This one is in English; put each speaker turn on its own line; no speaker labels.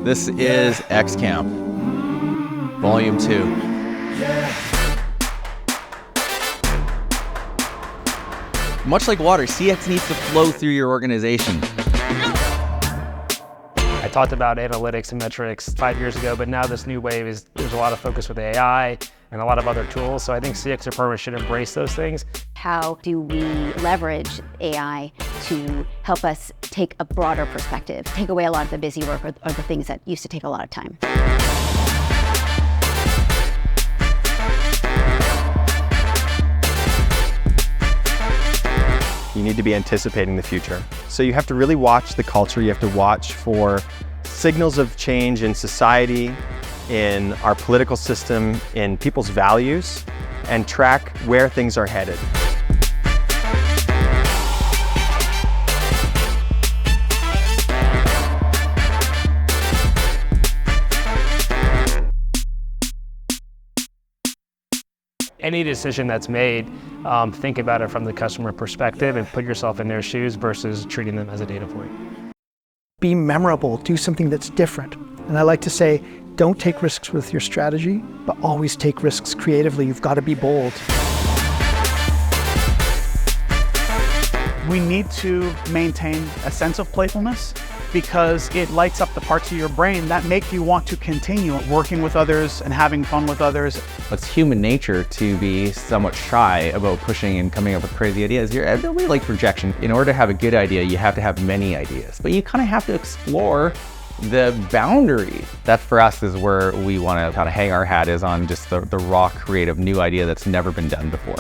This is XCamp, Volume 2. Much like water, CX needs to flow through your organization.
I talked about analytics and metrics 5 years ago, but now this new wave is there's a lot of focus with AI and a lot of other tools. So I think CX departments should embrace those things.
How do we leverage AI to help us take a broader perspective, take away a lot of the busy work or the things that used to take a lot of time?
You need to be anticipating the future. So you have to really watch the culture. You have to watch for signals of change in society, in our political system, in people's values, and track where things are headed.
Any decision that's made, think about it from the customer perspective and put yourself in their shoes versus treating them as a data point.
Be memorable, do something that's different. And I like to say, don't take risks with your strategy, but always take risks creatively. You've got to be bold.
We need to maintain a sense of playfulness because it lights up the parts of your brain that make you want to continue working with others and having fun with others.
It's human nature to be somewhat shy about pushing and coming up with crazy ideas. Everybody likes rejection. In order to have a good idea, you have to have many ideas, but you kind of have to explore the boundary. That for us is where we want to kind of hang our hat is on just the raw creative new idea that's never been done before.